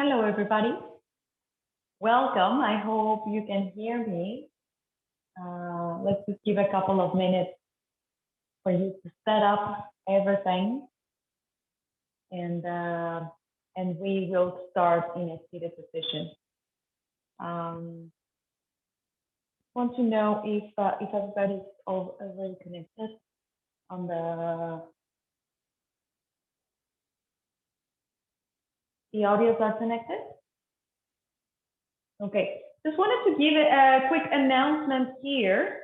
Hello, everybody. Welcome. I hope you can hear me. Let's just give a couple of minutes for you to set up everything, and we will start in a seated position. Want to know if everybody's already connected on the audios are connected. Okay, just wanted to give a quick announcement here.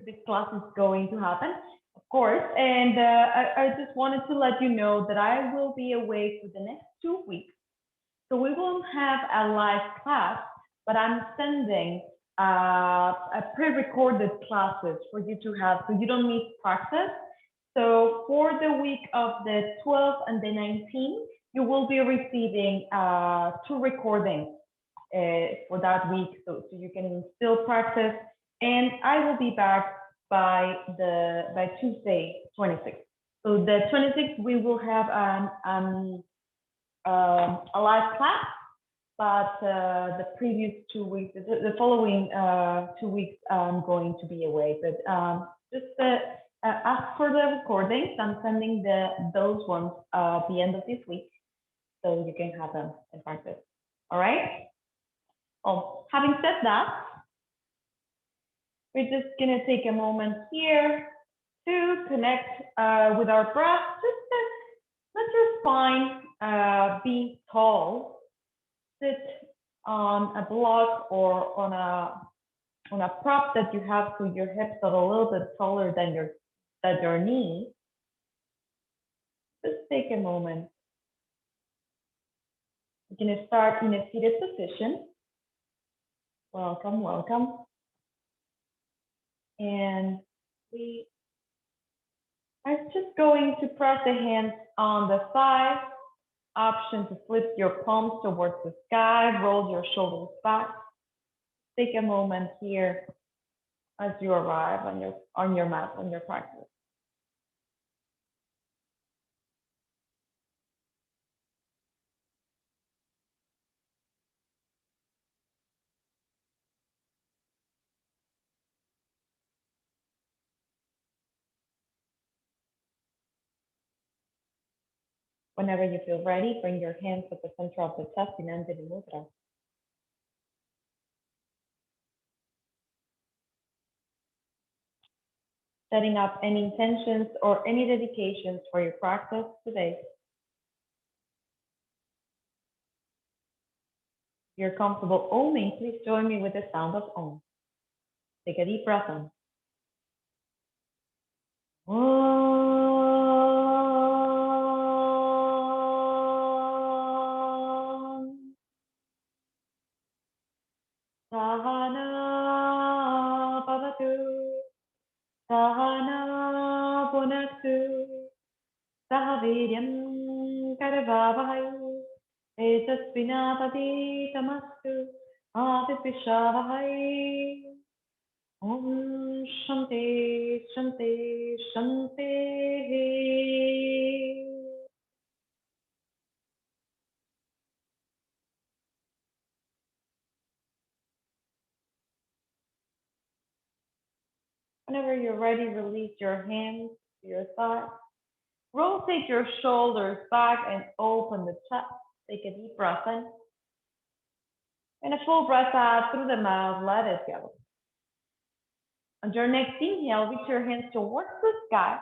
This class is going to happen, of course, and I just wanted to let you know that I will be away for the next 2 weeks. So we won't have a live class, but I'm sending a pre-recorded classes for you to have, so you don't miss practice. So for the week of the 12th and the 19th, you will be receiving 2 recordings for that week, so you can still practice. And I will be back by Tuesday, 26th. So the 26th, we will have a live class, but the previous 2 weeks, the following 2 weeks, I'm going to be away. But just ask for the recordings. I'm sending those ones at the end of this week, so you can have them in practice. All right? Oh, having said that, we're just going to take a moment here to connect with our breath. Just let your spine be tall. Sit on a block or on a prop that you have, so your hips are a little bit taller than your knee. Just take a moment. We're going to start in a seated position. Welcome, welcome. And we are just going to press the hands on the thighs. Option to flip your palms towards the sky, roll your shoulders back. Take a moment here as you arrive on your mat, on your practice. Whenever you feel ready, bring your hands at the center of the chest in Anjali Mudra. Setting up any intentions or any dedications for your practice today. If you're comfortable oming, please join me with the sound of Om. Take a deep breath in. Sahana bhavatu, sahana punaktu, sahaviryam karavavahai, tejaspinapatitamastu, avipishravahai. Om Shanti Shanti Shanti. Whenever you're ready, release your hands to your thighs. Rotate your shoulders back and open the chest. Take a deep breath in. And a full breath out through the mouth. Let it go. On your next inhale, reach your hands towards the sky.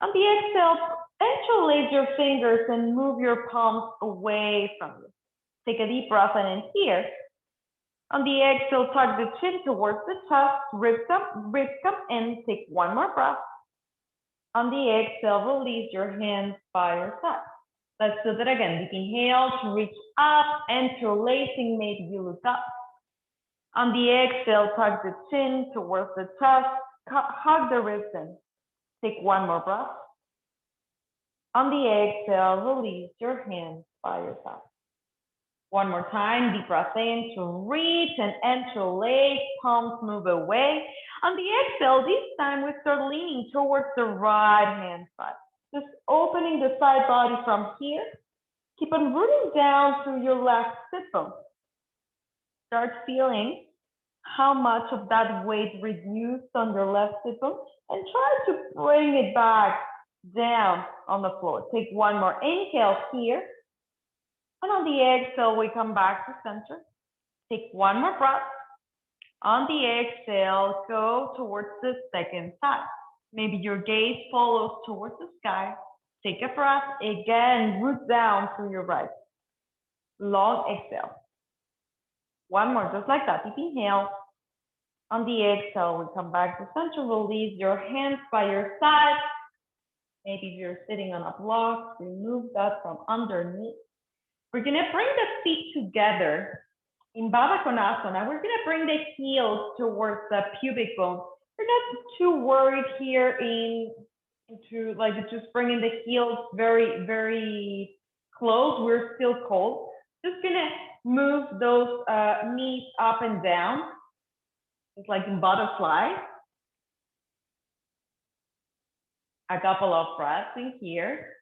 On the exhale, interlace your fingers and move your palms away from you. Take a deep breath in here. On the exhale, tuck the chin towards the chest, ribs come, and take one more breath. On the exhale, release your hands by your side. Let's do that again. Deep inhale to reach up, interlacing, maybe you look up. On the exhale, tuck the chin towards the chest, hug the ribs in. Take one more breath. On the exhale, release your hands by your side. One more time, deep breath in to reach and interlace, palms move away. On the exhale, this time we start leaning towards the right hand side. Just opening the side body from here. Keep on rooting down through your left sit bone. Start feeling how much of that weight reduced on your left sit bone and try to bring it back down on the floor. Take one more inhale here. And on the exhale, we come back to center. Take one more breath. On the exhale, go towards the second side. Maybe your gaze follows towards the sky. Take a breath. Again, root down through your right. Long exhale. One more, just like that. Deep inhale. On the exhale, we come back to center. Release your hands by your side. Maybe if you're sitting on a block, remove that from underneath. We're gonna bring the feet together in Baddha Konasana. We're gonna bring the heels towards the pubic bone. We're not too worried here into like just bringing the heels very, very close. We're still cold. Just gonna move those knees up and down. It's like in butterfly. A couple of breaths in here.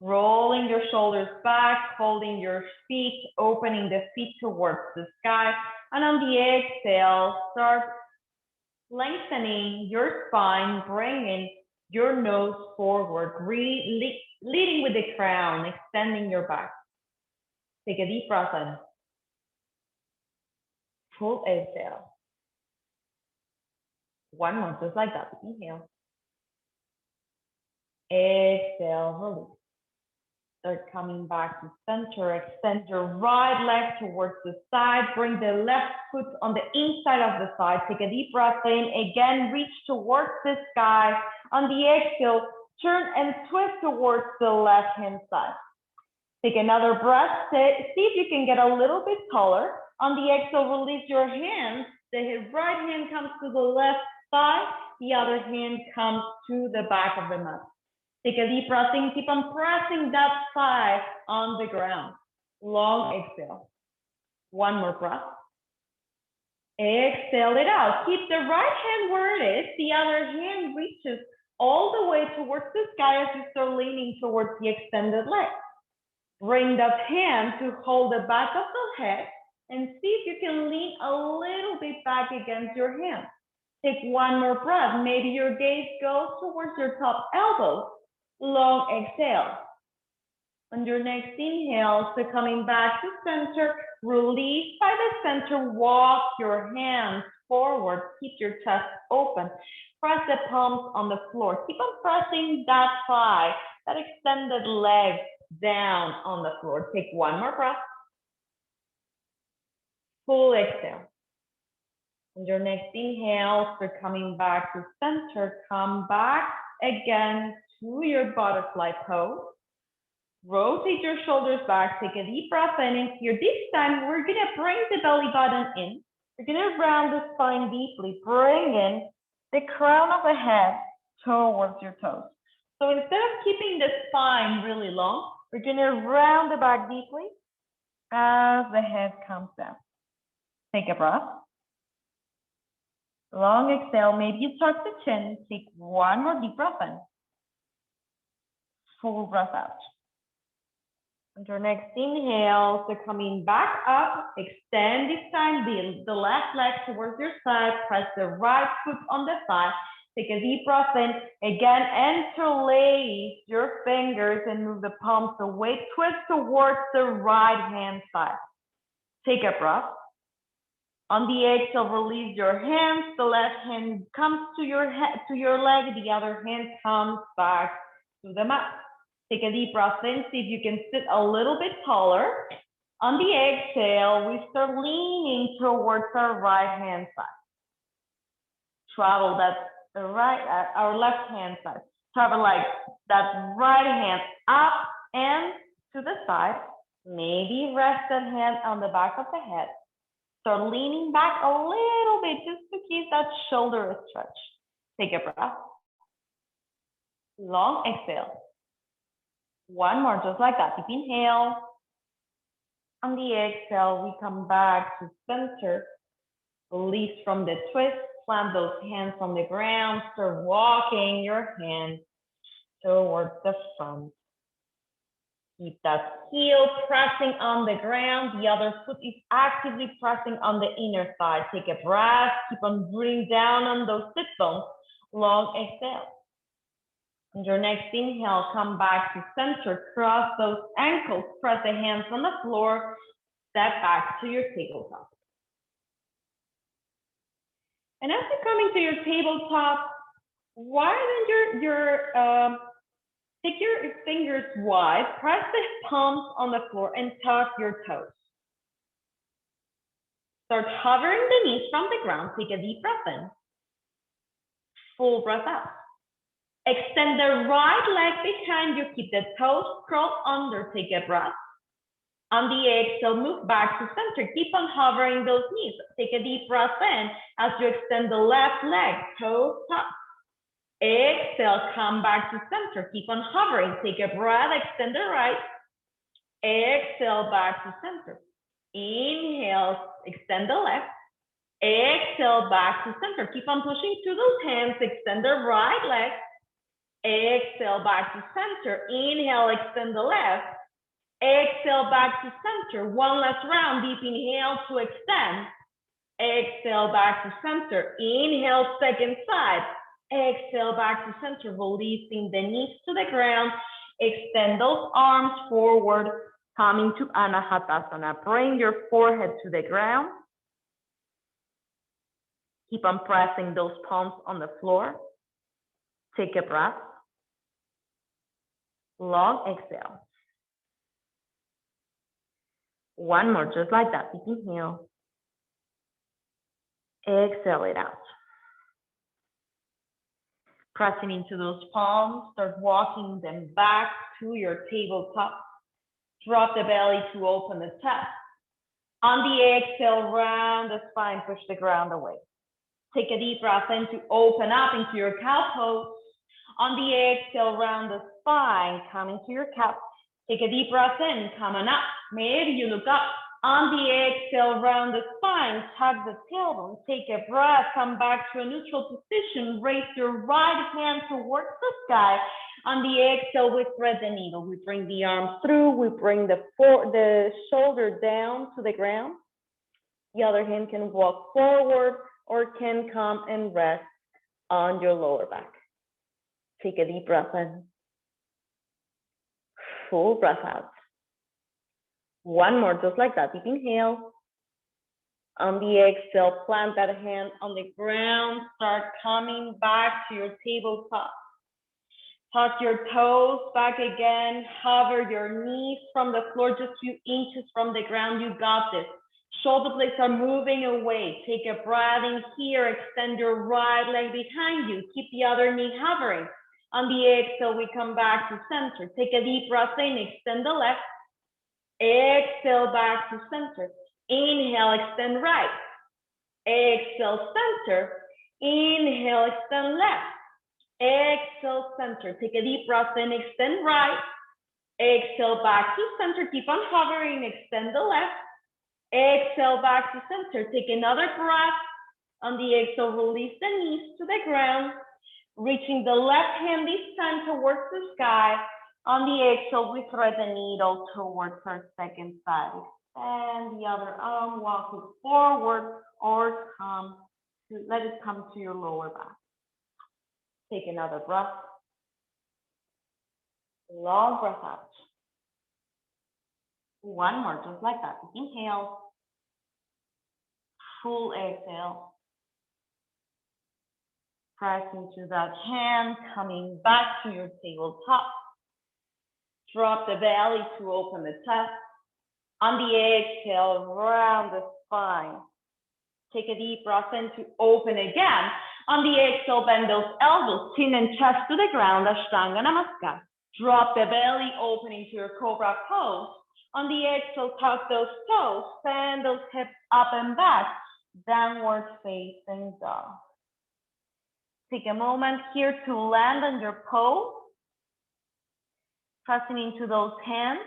Rolling your shoulders back, holding your feet, opening the feet towards the sky. And on the exhale, start lengthening your spine, bringing your nose forward, leading with the crown, extending your back. Take a deep breath in. Full exhale. One more, just like that. Inhale. Exhale, release. Start coming back to center. Extend your right leg towards the side. Bring the left foot on the inside of the side. Take a deep breath in. Again, reach towards the sky. On the exhale, turn and twist towards the left hand side. Take another breath. See if you can get a little bit taller. On the exhale, release your hands. The right hand comes to the left side. The other hand comes to the back of the mat. Take a deep breath in, keep on pressing that thigh on the ground. Long exhale. One more breath. Exhale it out. Keep the right hand where it is. The other hand reaches all the way towards the sky as you start leaning towards the extended leg. Bring that hand to hold the back of the head and see if you can lean a little bit back against your hand. Take one more breath. Maybe your gaze goes towards your top elbow. Long exhale. On your next inhale, so coming back to center, release by the center, walk your hands forward, keep your chest open, press the palms on the floor, keep on pressing that thigh, that extended leg down on the floor. Take one more breath. Full exhale. On your next inhale, so coming back to center, come back again to your butterfly pose. Rotate your shoulders back, take a deep breath in here. This time, we're gonna bring the belly button in. We're gonna round the spine deeply, bring in the crown of the head towards your toes. So instead of keeping the spine really long, we're gonna round the back deeply as the head comes down. Take a breath. Long exhale, maybe you tuck the chin, take one more deep breath in. Full breath out. And your next inhale, so coming back up, extend this time the left leg towards your side, press the right foot on the thigh, take a deep breath in, again, interlace your fingers and move the palms away, twist towards the right hand side. Take a breath. On the exhale, release your hands, the left hand comes to your head, to your leg, the other hand comes back to the mat. Take a deep breath in, see if you can sit a little bit taller. On the exhale, we start leaning towards our right hand side. Travel that our left hand side. Travel like that right hand up and to the side. Maybe rest that hand on the back of the head. Start leaning back a little bit just to keep that shoulder stretch. Take a breath. Long exhale. One more, just like that. Deep inhale. On the exhale, we come back to center. Release from the twist. Plant those hands on the ground. Start walking your hands towards the front. Keep that heel pressing on the ground. The other foot is actively pressing on the inner thigh. Take a breath. Keep on breathing down on those sit bones. Long exhale. On your next inhale, come back to center. Cross those ankles. Press the hands on the floor. Step back to your tabletop. And as you're coming to your tabletop, widen take your fingers wide, press the palms on the floor and tuck your toes. Start hovering the knees from the ground. Take a deep breath in. Full breath out. Extend the right leg behind you. Keep the toes curled under. Take a breath. On the exhale, move back to center. Keep on hovering those knees. Take a deep breath in as you extend the left leg, toes tucked. Exhale, come back to center. Keep on hovering. Take a breath, extend the right. Exhale, back to center. Inhale, extend the left. Exhale, back to center. Keep on pushing through those hands. Extend the right leg. Exhale, back to center. Inhale, extend the left. Exhale, back to center. One last round. Deep inhale to extend. Exhale, back to center. Inhale, second side. Exhale, back to center, releasing the knees to the ground. Extend those arms forward, coming to Anahatasana. Bring your forehead to the ground. Keep on pressing those palms on the floor. Take a breath. Long exhale. One more, just like that. Deep inhale. Exhale it out. Pressing into those palms, start walking them back to your tabletop. Drop the belly to open the chest. On the exhale, round the spine, push the ground away. Take a deep breath in to open up into your cow pose. On the exhale, round the spine, come into your cow. Take a deep breath in, come on up. Maybe you look up. On the exhale, round the spine, tug the tailbone. Take a breath, come back to a neutral position. Raise your right hand towards the sky. On the exhale, we thread the needle. We bring the arms through. We bring the shoulder down to the ground. The other hand can walk forward or can come and rest on your lower back. Take a deep breath in. Full breath out. One more, just like that. Deep inhale. On the exhale, plant that hand on the ground. Start coming back to your tabletop. Tuck your toes back again. Hover your knees from the floor, just a few inches from the ground. You got this. Shoulder blades are moving away. Take a breath in here. Extend your right leg behind you. Keep the other knee hovering. On the exhale, we come back to center. Take a deep breath in. Extend the left. Exhale, back to center. Inhale, extend right. Exhale, center. Inhale, extend left. Exhale, center. Take a deep breath in, extend right. Exhale, back to center. Keep on hovering, extend the left. Exhale, back to center. Take another breath. On the exhale, release the knees to the ground. Reaching the left hand this time towards the sky. On the exhale, we thread the needle towards our second side. And the other arm, walk it forward or let it come to your lower back. Take another breath. Long breath out. One more, just like that. Inhale. Full exhale. Press into that hand, coming back to your tabletop. Drop the belly to open the chest. On the exhale, round the spine. Take a deep breath in to open again. On the exhale, bend those elbows, chin and chest to the ground, Ashtanga Namaskar. Drop the belly, open into your Cobra pose. On the exhale, tuck those toes, send those hips up and back, downward facing dog. Take a moment here to land on your pose, pressing into those hands.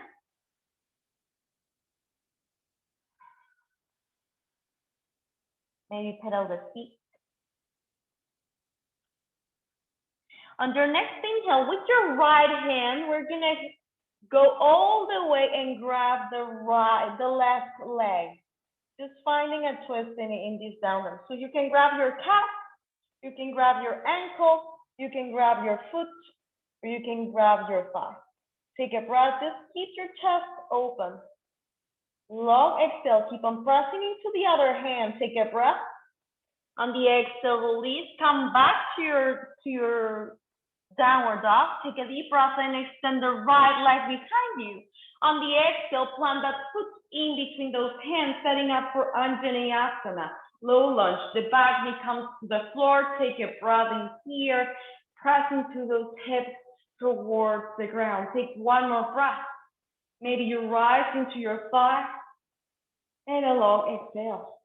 Maybe pedal the feet. On your next inhale, with your right hand, we're gonna go all the way and grab the left leg. Just finding a twist in this down dog. So you can grab your calf, you can grab your ankle, you can grab your foot, or you can grab your thigh. Take a breath, just keep your chest open. Long exhale, keep on pressing into the other hand. Take a breath. On the exhale, release, come back to your downward dog. Take a deep breath and extend the right leg behind you. On the exhale, plant that foot in between those hands, setting up for Anjaneyasana. Low lunge, the back knee comes to the floor. Take a breath in here, press into those hips towards the ground. Take one more breath. Maybe you rise into your thigh and a long exhale.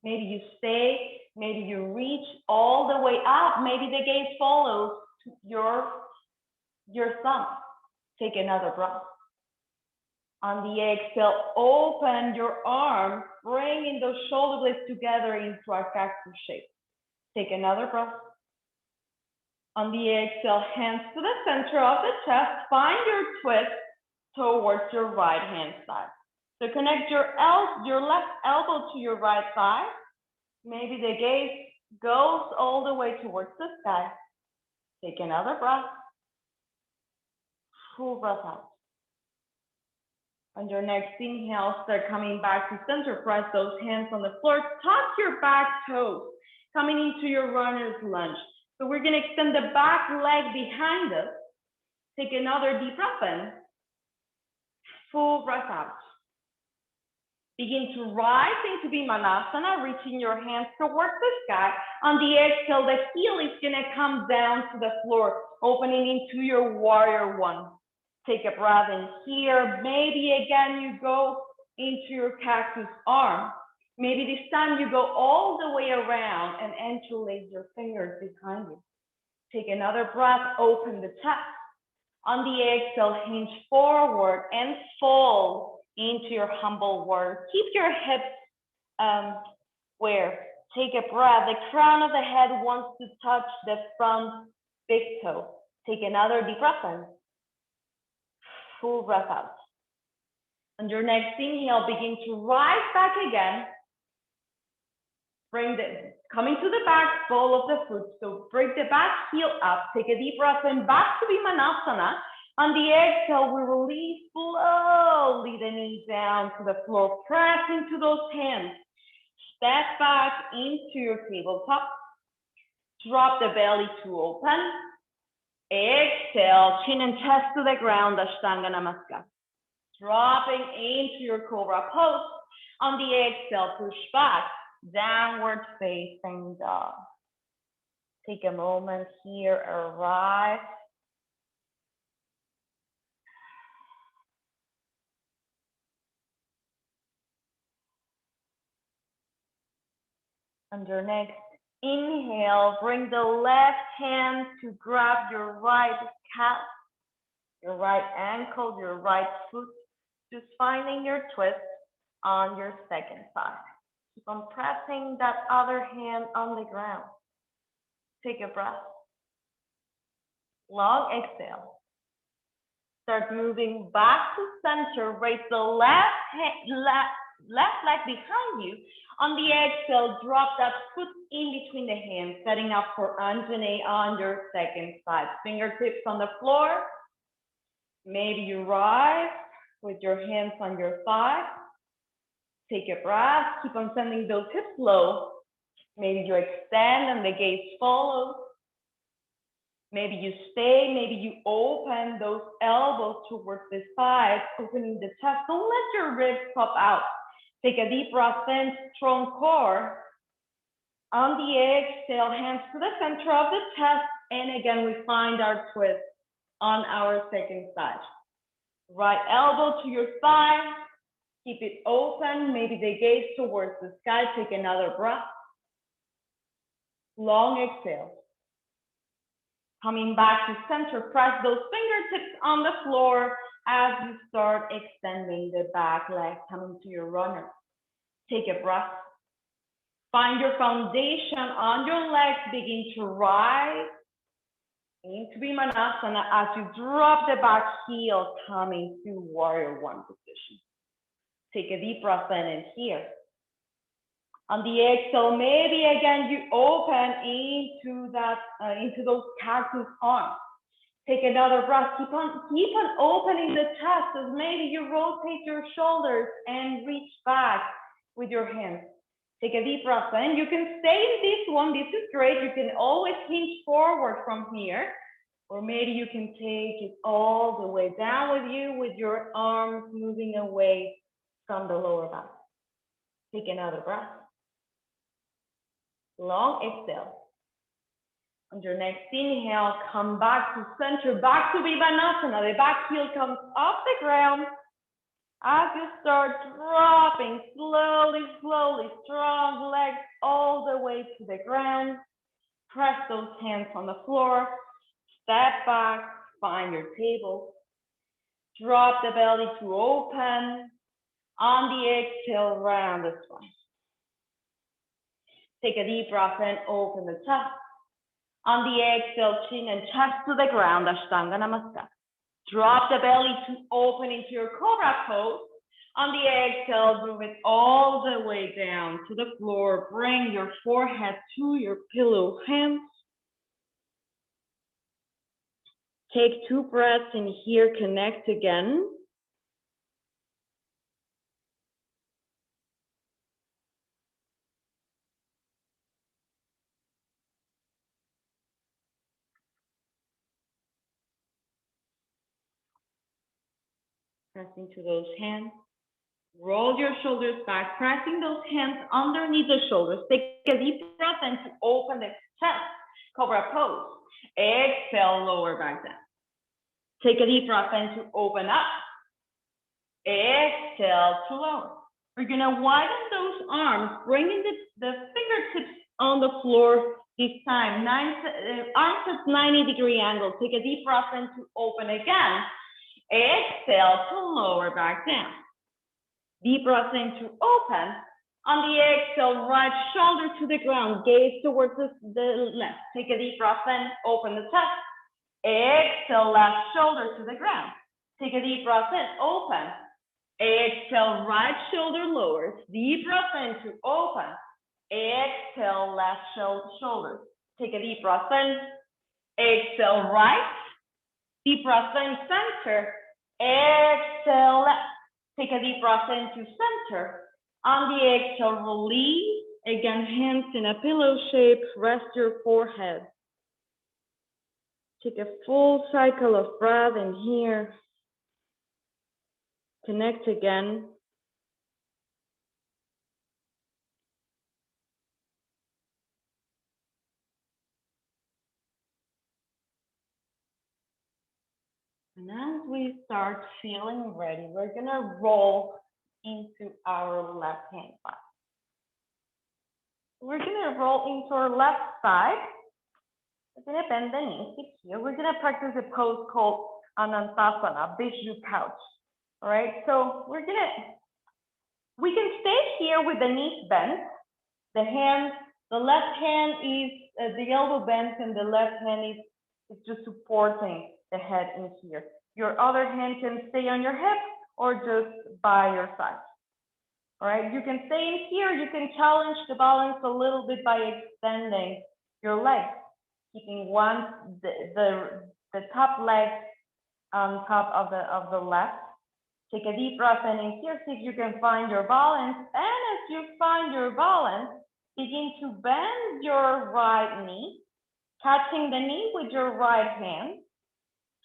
Maybe you stay, maybe you reach all the way up. Maybe the gaze follows your thumb. Take another breath. On the exhale, open your arms, bringing those shoulder blades together into a cactus shape. Take another breath. On the exhale, hands to the center of the chest. Find your twist towards your right hand side. So connect your left elbow to your right thigh. Maybe the gaze goes all the way towards the sky. Take another breath. Full breath out. On your next inhale, start coming back to center. Press those hands on the floor. Tuck your back toes, coming into your runner's lunge. So we're gonna extend the back leg behind us. Take another deep breath in. Full breath out. Begin to rise into Vimanasana, reaching your hands towards the sky. On the exhale, the heel is gonna come down to the floor, opening into your warrior one. Take a breath in here. Maybe again, you go into your cactus arm. Maybe this time you go all the way around and interlace your fingers behind you. Take another breath, open the chest. On the exhale, hinge forward and fold into your humble warrior. Keep your hips square. Take a breath. The crown of the head wants to touch the front big toe. Take another deep breath in. Full breath out. On your next inhale, begin to rise back again. Coming to the back ball of the foot. So bring the back heel up. Take a deep breath in, back to Vimanasana. On the exhale, we release slowly the knee down to the floor. Press into those hands. Step back into your tabletop. Drop the belly to open. Exhale, chin and chest to the ground, Ashtanga Namaskar. Dropping into your Cobra pose. On the exhale, push back, downward facing dog. Take a moment here, arrive. On your next inhale, bring the left hand to grab your right calf, your right ankle, your right foot, just finding your twist on your second side. Keep on pressing that other hand on the ground. Take a breath. Long exhale. Start moving back to center. Raise the left leg behind you. On the exhale, drop that foot in between the hands, setting up for Anjaneyasana on your second side. Fingertips on the floor. Maybe you rise with your hands on your thigh. Take a breath. Keep on sending those hips low. Maybe you extend and the gaze follows. Maybe you stay. Maybe you open those elbows towards the side, opening the chest. Don't let your ribs pop out. Take a deep breath in, strong core. On the exhale, hands to the center of the chest. And again, we find our twist on our second side. Right elbow to your thigh. Keep it open. Maybe the gaze towards the sky. Take another breath. Long exhale. Coming back to center, press those fingertips on the floor as you start extending the back leg, coming to your runner. Take a breath. Find your foundation on your legs. Begin to rise. Into Vimanasana as you drop the back heel, coming to warrior one position. Take a deep breath in here. On the exhale, maybe again you open into that into those cactus arms. Take another breath. Keep on opening the chest as maybe you rotate your shoulders and reach back with your hands. Take a deep breath in. You can stay in this one. This is great. You can always hinge forward from here. Or maybe you can take it all the way down with you with your arms moving away from the lower back. Take another breath. Long exhale. On your next inhale, come back to center, back to Vimanasana. The back heel comes off the ground. As you start dropping slowly, slowly, strong legs all the way to the ground. Press those hands on the floor. Step back, find your table. Drop the belly to open. On the exhale, round the spine. Take a deep breath in, open the chest. On the exhale, chin and chest to the ground, Ashtanga Namaskar. Drop the belly to open into your Cobra pose. On the exhale, move it all the way down to the floor. Bring your forehead to your pillow hands. Take 2 breaths in here, connect again. Press into those hands. Roll your shoulders back, pressing those hands underneath the shoulders. Take a deep breath in to open the chest, Cobra pose. Exhale, lower back down. Take a deep breath in to open up. Exhale to lower. We're gonna widen those arms, bringing the fingertips on the floor this time. Arms at 90-degree angle. Take a deep breath in to open again. Exhale to lower back down. Deep breath in to open. On the exhale, right shoulder to the ground, gaze towards the left. Take a deep breath in, open the chest. Exhale, left shoulder to the ground. Take a deep breath in, open. Exhale, right shoulder lowers. Deep breath in to open. Exhale, left shoulder. Take a deep breath in. Exhale, right. Deep breath in, center. Exhale, left. Take a deep breath into center. On the exhale, release. Again, hands in a pillow shape. Rest your forehead. Take a full cycle of breath in here. Connect again. And as we start feeling ready, we're gonna roll into our left hand side. We're gonna roll into our left side. We're gonna bend the knees here. We're gonna practice a pose called Anantasana, Biju couch. All right, so we can stay here with the knees bent. The left hand is the elbow bent, and the left hand is just supporting the head in here. Your other hand can stay on your hip or just by your side. All right, you can stay in here. You can challenge the balance a little bit by extending your legs, keeping the top leg on top of the left. Take a deep breath in here, see if you can find your balance. And as you find your balance, begin to bend your right knee, catching the knee with your right hand.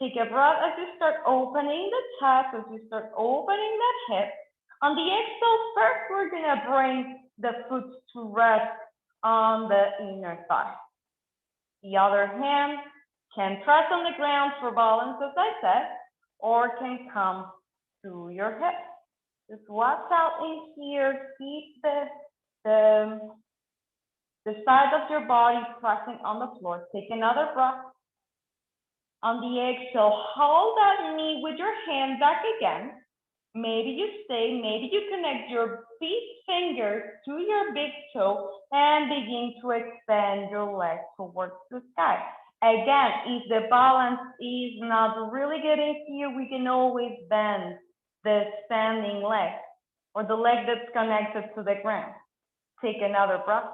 Take a breath as you start opening the chest, as you start opening that hip. On the exhale, first we're gonna bring the foot to rest on the inner thigh. The other hand can press on the ground for balance, as I said, or can come to your hip. Just watch out in here, keep the side of your body pressing on the floor. Take another breath. On the exhale, hold that knee with your hand back again. Maybe you stay, maybe you connect your big fingers to your big toe and begin to extend your legs towards the sky. Again, if the balance is not really getting here, we can always bend the standing leg or the leg that's connected to the ground. Take another breath.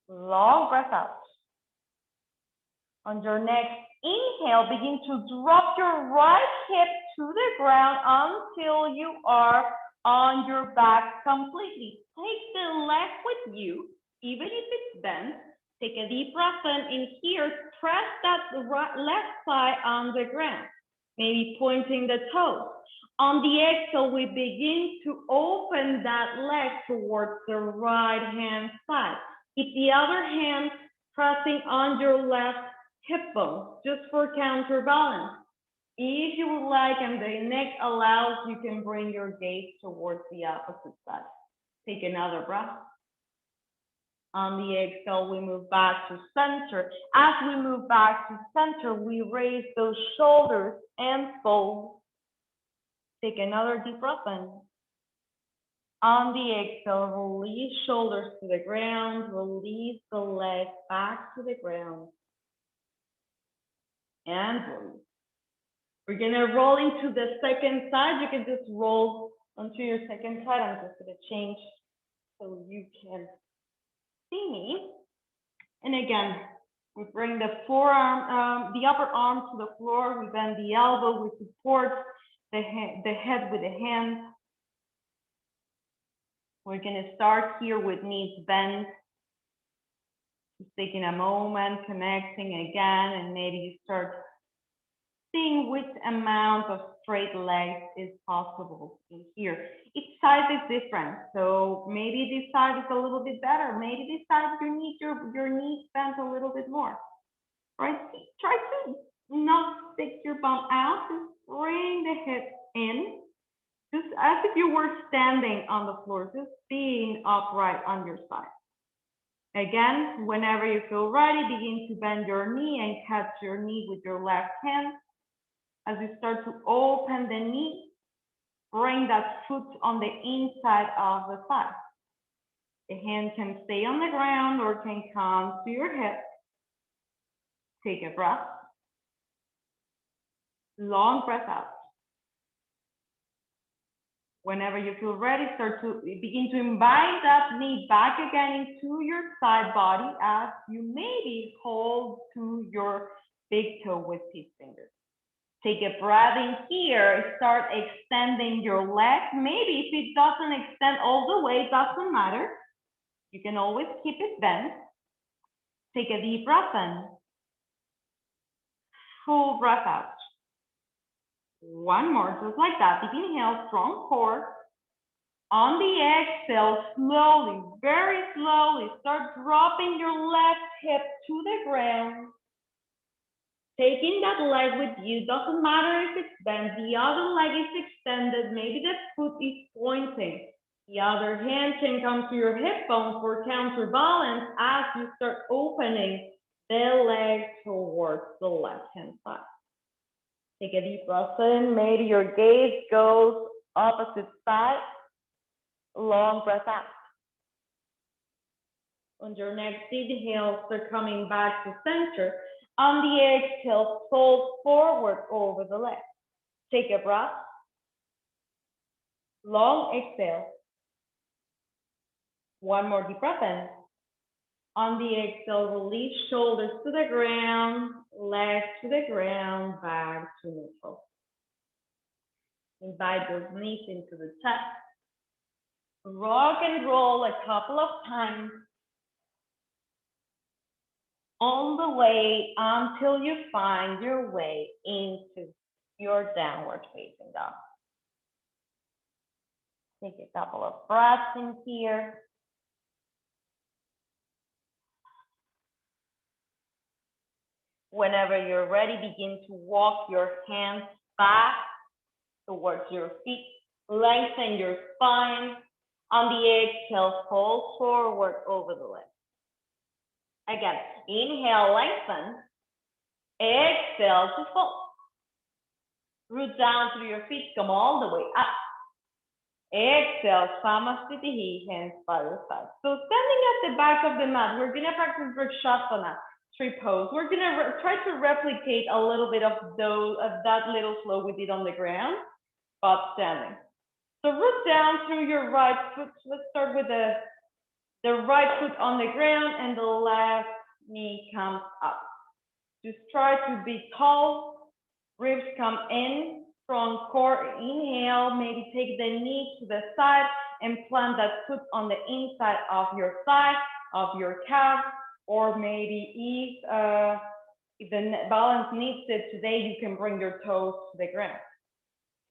Long breath out. On your next inhale, begin to drop your right hip to the ground until you are on your back completely. Take the leg with you, even if it's bent. Take a deep breath in here, press that left thigh on the ground, maybe pointing the toes. On the exhale, we begin to open that leg towards the right hand side. If the other hand pressing on your left hip bone, just for counterbalance. If you would like and the neck allows, you can bring your gaze towards the opposite side. Take another breath. On the exhale, we move back to center. As we move back to center, we raise those shoulders and fold. Take another deep breath in. On the exhale, release shoulders to the ground, release the leg back to the ground. And release. We're gonna roll into the second side. You can just roll onto your second side. I'm just gonna change so you can see me. And again, we bring the forearm, the upper arm to the floor. We bend the elbow. We support the head with the hand. We're gonna start here with knees bent. Just taking a moment, connecting again, and maybe you start seeing which amount of straight legs is possible in here. Each side is different, so maybe this side is a little bit better. Maybe this side you need your knees bent a little bit more. Right? Try to not stick your bum out. Just bring the hips in, just as if you were standing on the floor, just being upright on your side. Again, whenever you feel ready, begin to bend your knee and catch your knee with your left hand. As you start to open the knee, bring that foot on the inside of the thigh. The hand can stay on the ground or can come to your hip. Take a breath. Long breath out. Whenever you feel ready, start to begin to invite that knee back again into your side body as you maybe hold to your big toe with his fingers. Take a breath in here, start extending your leg. Maybe if it doesn't extend all the way, it doesn't matter. You can always keep it bent. Take a deep breath in. Full breath out. One more, just like that. Deep inhale, strong core. On the exhale, slowly, very slowly, start dropping your left hip to the ground. Taking that leg with you, doesn't matter if it's bent, the other leg is extended, maybe the foot is pointing. The other hand can come to your hip bone for counterbalance as you start opening the leg towards the left hand side. Take a deep breath in, maybe your gaze goes opposite side. Long breath out. On your next inhale, start coming back to center. On the exhale, fold forward over the leg. Take a breath. Long exhale. One more deep breath in. On the exhale, release shoulders to the ground, legs to the ground, back to neutral. Invite those knees into the chest. Rock and roll a couple of times on the way until you find your way into your downward facing dog. Take a couple of breaths in here. Whenever you're ready, begin to walk your hands back towards your feet. Lengthen your spine. On the exhale, fold forward over the leg. Again, inhale, lengthen. Exhale to fold. Root down through your feet, come all the way up. Exhale, Samasthiti, hands by the side. So standing at the back of the mat, we're gonna practice Vrikshasana. tree pose. We're gonna try to replicate a little bit of that little flow we did on the ground, but standing. So root down through your right foot. Let's start with the right foot on the ground and the left knee comes up. Just try to be tall, ribs come in, strong core, inhale, maybe take the knee to the side and plant that foot on the inside of your thigh, of your calf, or maybe if the balance needs it today, you can bring your toes to the ground.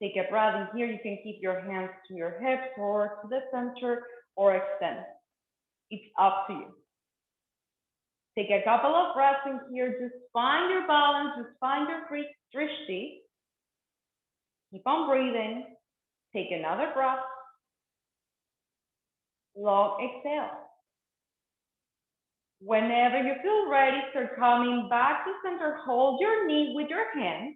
Take a breath in here. You can keep your hands to your hips or to the center or extend. It's up to you. Take a couple of breaths in here. Just find your balance. Just find your drishti. Keep on breathing. Take another breath. Long exhale. Whenever you feel ready, start coming back to center. Hold your knee with your hand.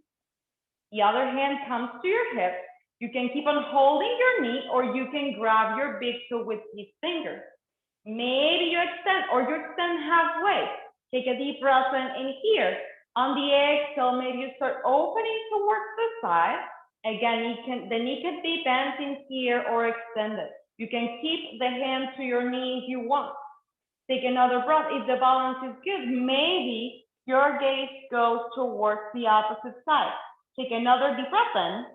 The other hand comes to your hip. You can keep on holding your knee or you can grab your big toe with these fingers. Maybe you extend or you extend halfway. Take a deep breath in here. On the exhale, maybe you start opening towards the side. Again, the knee can be bent in here or extended. You can keep the hand to your knee if you want. Take another breath. If the balance is good, maybe your gaze goes towards the opposite side. Take another deep breath in.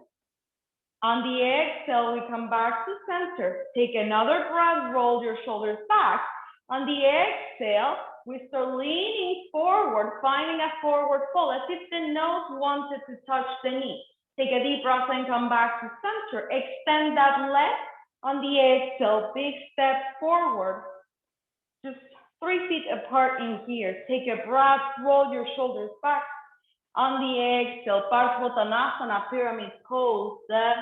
On the exhale, we come back to center. Take another breath, roll your shoulders back. On the exhale, we start leaning forward, finding a forward fold, as if the nose wanted to touch the knee. Take a deep breath and come back to center. Extend that leg. On the exhale, big step forward. Just 3 feet apart in here. Take a breath, roll your shoulders back. On the exhale, Parsvottanasana, pyramid pose. The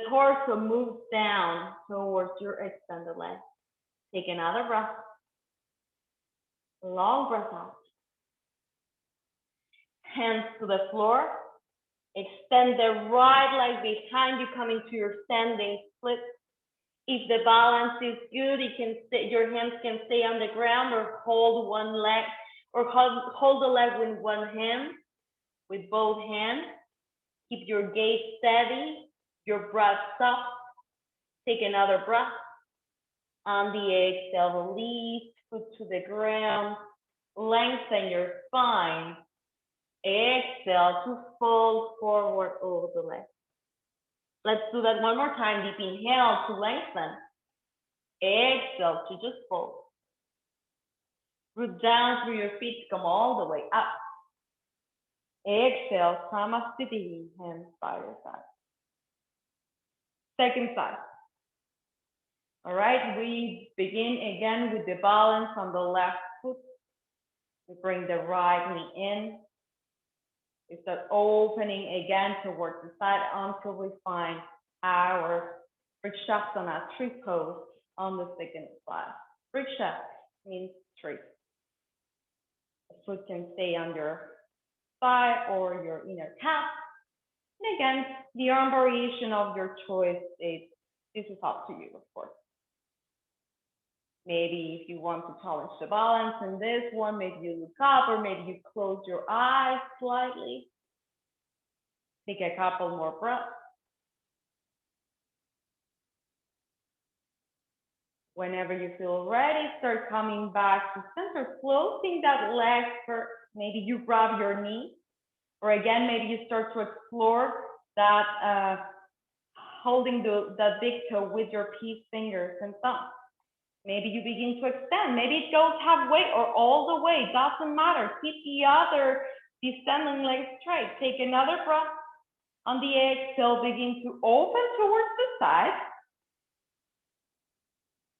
torso moves down towards your extended leg. Take another breath. Long breath out. Hands to the floor. Extend the right leg behind you, coming to your standing split. If the balance is good, your hands can stay on the ground or hold one leg, or hold the leg with one hand, with both hands. Keep your gaze steady, your breath soft. Take another breath. On the exhale, release, foot to the ground. Lengthen your spine. Exhale to fold forward over the leg. Let's do that one more time. Deep inhale to lengthen. Exhale to just fold. Root down through your feet, come all the way up. Exhale, Samasthiti, hands by your side. Second side. All right, we begin again with the balance on the left foot. We bring the right knee in. We start opening again towards the side until we find our Vrikshasana, tree pose on the second side. Vriksha means tree. The foot can stay on your thigh or your inner calf. And again, the arm variation of your choice this is up to you, of course. Maybe if you want to challenge the balance in this one, maybe you look up or maybe you close your eyes slightly. Take a couple more breaths. Whenever you feel ready, start coming back to center, closing that leg first. Maybe you grab your knee, or again, maybe you start to explore that holding the big toe with your peace fingers and thumbs. Maybe you begin to extend. Maybe it goes halfway or all the way. Doesn't matter. Keep the other descending leg straight. Take another breath. On the exhale, begin to open towards the side.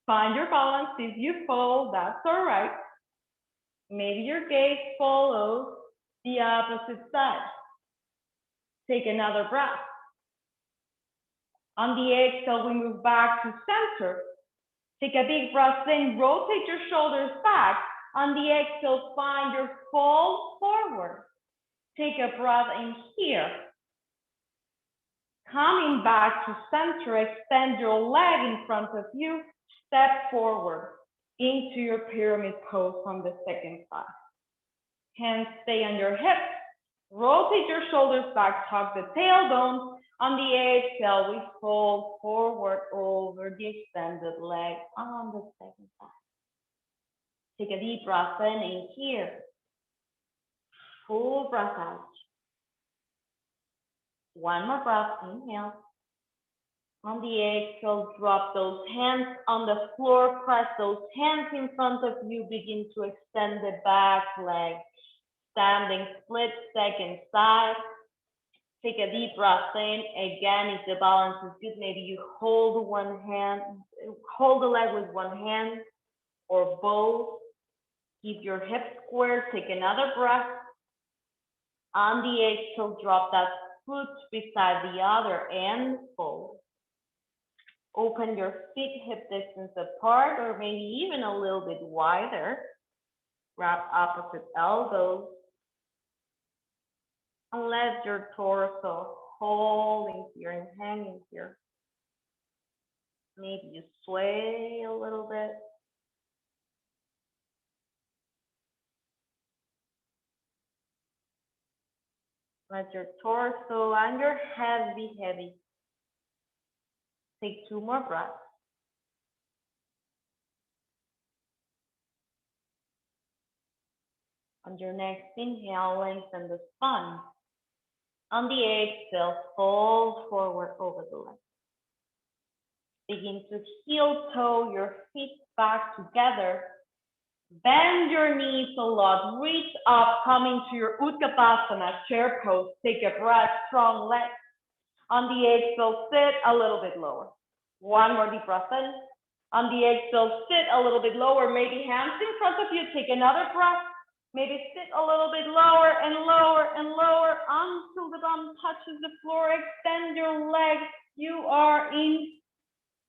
Find your balance. If you fall, that's all right. Maybe your gaze follows the opposite side. Take another breath. On the exhale, we move back to center. Take a big breath in, rotate your shoulders back. On the exhale, find your fold forward. Take a breath in here. Coming back to center, extend your leg in front of you, step forward. into your pyramid pose from the second side. Hands stay on your hips. Rotate your shoulders back, tuck the tailbone. On the exhale, we fold forward over the extended leg on the second side. Take a deep breath in here. Full breath out. One more breath, inhale. On the exhale, drop those hands on the floor, press those hands in front of you, begin to extend the back leg. Standing split second side. Take a deep breath in. Again, if the balance is good, maybe you hold the leg with one hand or both. Keep your hips square. Take another breath. On the exhale, drop that foot beside the other and fold. Open your feet hip distance apart or maybe even a little bit wider. Grab opposite elbows. And let your torso holding here and hanging here. Maybe you sway a little bit. Let your torso and your head be heavy. Take 2 more breaths. On your next inhale, lengthen the spine. On the exhale, fold forward over the leg. Begin to heel toe your feet back together. Bend your knees a lot. Reach up, coming to your Utkatasana chair pose. Take a breath, strong legs. On the exhale, sit a little bit lower. One more deep breath in. On the exhale, sit a little bit lower. Maybe hands in front of you. Take another breath. Maybe sit a little bit lower and lower and lower until the bum touches the floor. Extend your legs. You are in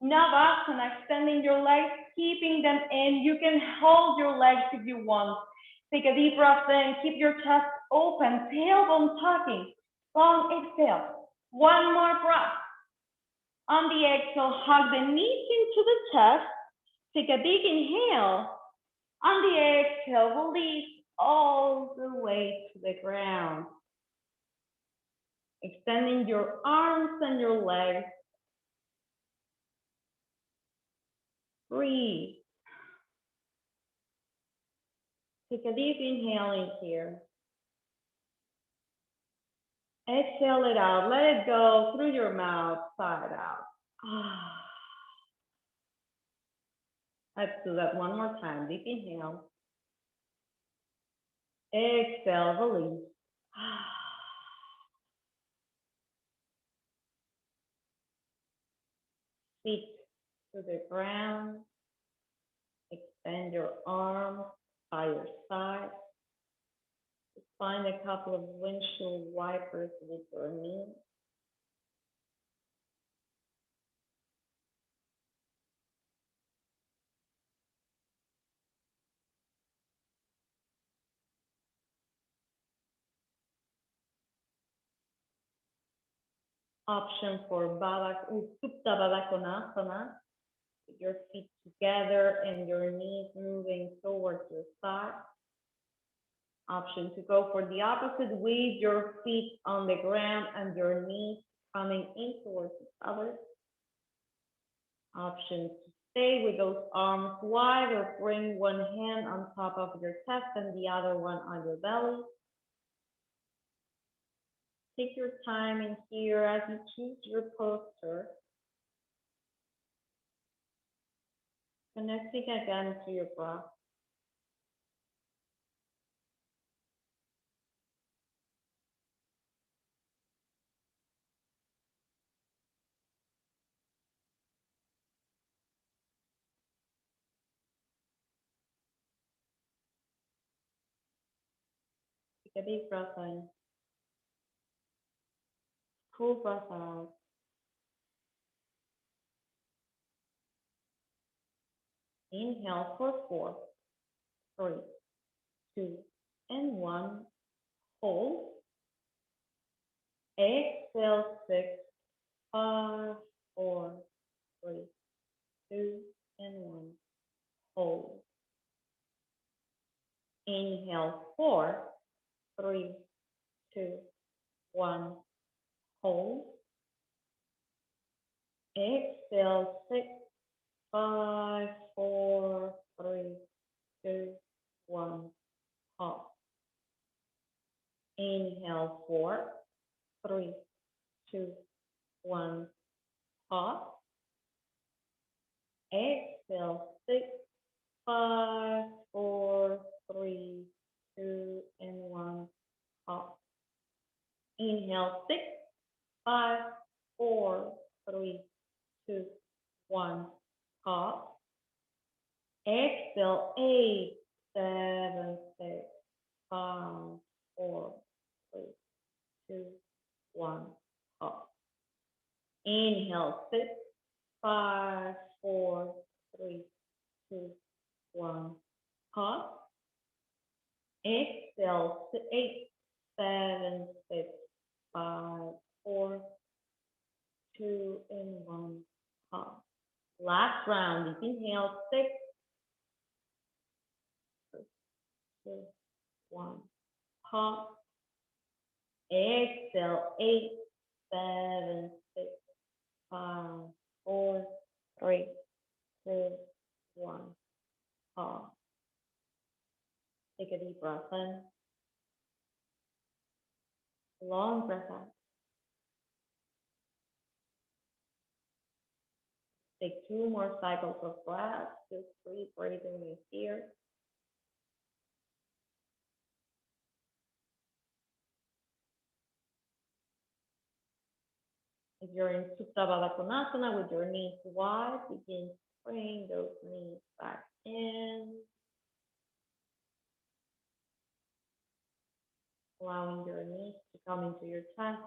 Navasana, extending your legs, keeping them in. You can hold your legs if you want. Take a deep breath in. Keep your chest open. Tailbone tucking. Long exhale. One more breath. On the exhale, hug the knees into the chest. Take a big inhale. On the exhale, release all the way to the ground. Extending your arms and your legs. Breathe. Take a deep inhale in here. Exhale it out. Let it go through your mouth, side out. Let's do that one more time. Deep inhale. Exhale, release. Feet to the ground. Extend your arms by your side. Find a couple of windshield wipers with your knees. Option for Supta Baddha Konasana. With your feet together and your knees moving towards your side. Option to go for the opposite with your feet on the ground and your knees coming in towards each other. Option to stay with those arms wide or bring one hand on top of your chest and the other one on your belly. Take your time in here as you choose your posture. Connecting again to your breath. Take a deep breath in. Full breath out. Inhale for 4, 3, 2, and 1. Hold. Exhale 6, 5, 4, 3, 2, and 1. Hold. Inhale, 4, 3, 2, 1. Hold. Exhale, 6, 5, 4, 3, 2, 1. Pause. Inhale, 4, 3, 2, 1. Pause. Exhale, 6, 5, 4, 3, 2, and 1. Pause. Inhale, 6, 5, 4, 3, 2, 1. Pause. Exhale, 8, 7, 6, 5, 4, 3, 2, 1. Pause. Inhale, 6, 5, 4, 3, 2, 1. Pause. Exhale, 8, 7, 6, 5, 4, 2, and 1. Pause. Last round. Deep inhale, 6, 2, 1. Pause. Exhale, 8, 7, 6, 5, 4, 3, 2, 1. Pause. Take a deep breath in. Long breath out. Take 2 more cycles of breath. Just breathe, breathing here. If you're in Supta Baddha Konasana with your knees wide, begin to bring those knees back in. Allowing your knees to come into your chest.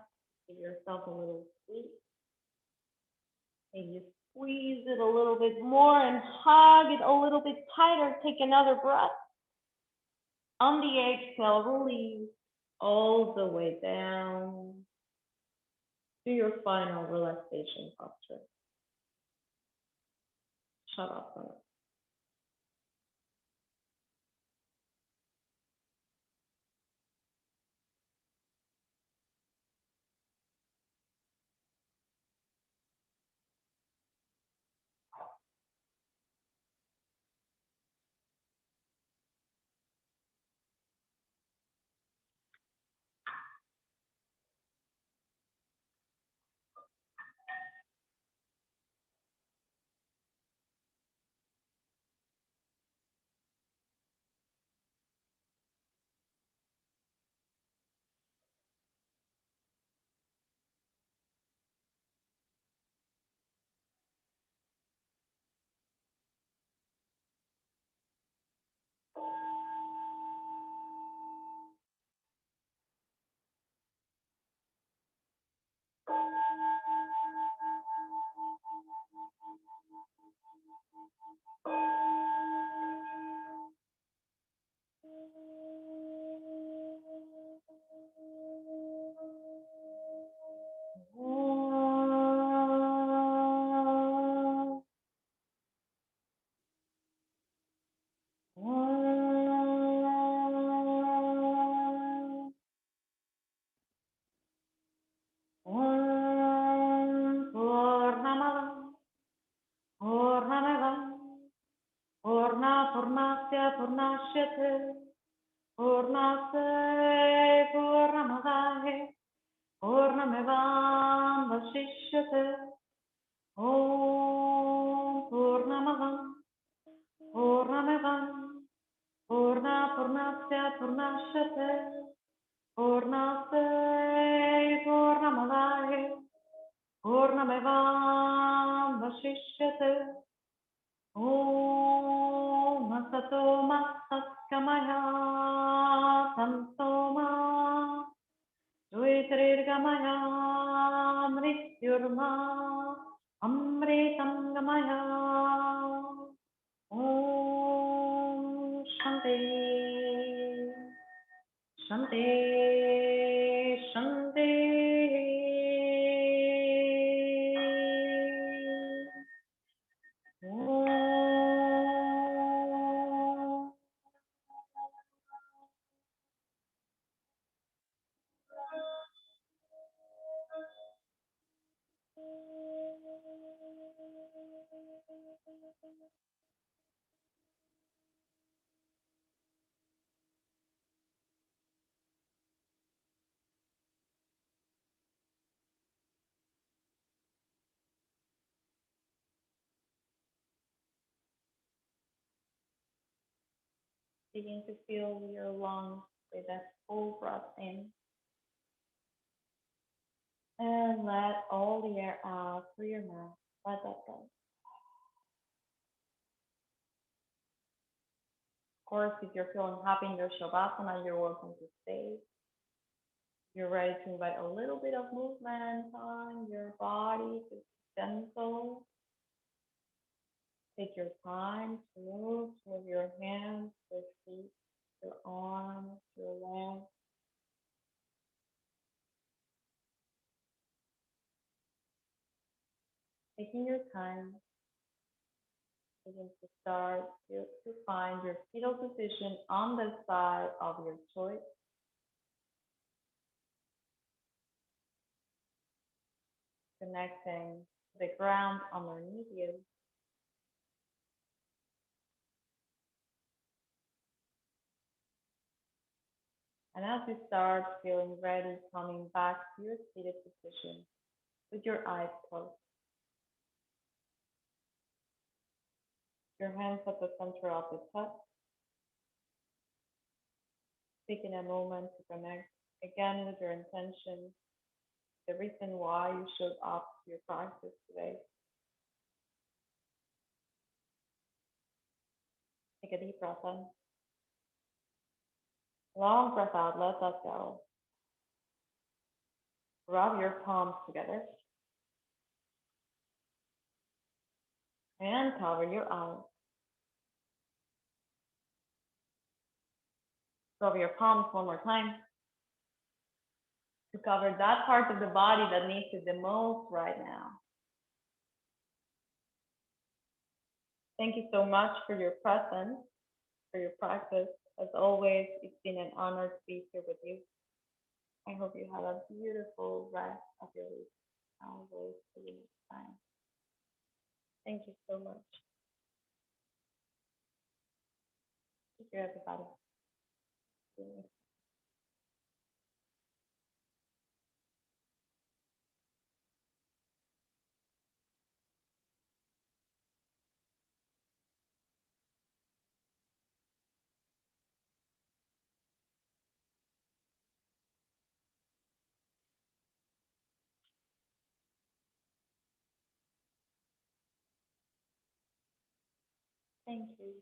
Give yourself a little squeeze. Maybe squeeze it a little bit more and hug it a little bit tighter. Take another breath. On the exhale, release all the way down to your final relaxation posture. Shavasana. Purnasya Purnashyate Purnase Purnamadaye Purnamevam Vashishyate Om Purnamavam Purnamevam Purnasya Purnashyate Purnase Purnamadaye Purnamevam Vashishyate Om Asatoma Satkamaya Samsoma Dvaitargamaya Mrityurma Amritangamaya Om Shanti Shanti Shanti Begin to fill your lungs with that full breath in. And let all the air out through your mouth. Let that go. Of course, if you're feeling happy in your Shavasana, you're welcome to stay. You're ready to invite a little bit of movement on your body, just gentle. Take your time to move your hands, your feet, your arms, your legs. Taking your time, begin to start to find your fetal position on the side of your choice. Connecting to the ground underneath you. And as you start feeling ready, coming back to your seated position with your eyes closed. Your hands at the center of the chest. Taking a moment to connect again with your intention, the reason why you showed up to your practice today. Take a deep breath in. Long breath out, let that go. Rub your palms together. And cover your eyes. Cover your palms one more time. To cover that part of the body that needs it the most right now. Thank you so much for your presence, for your practice. As always, it's been an honor to be here with you. I hope you have a beautiful rest of your week. I'll wait for you next time. Thank you so much. Take care, everybody. See you. Thank you.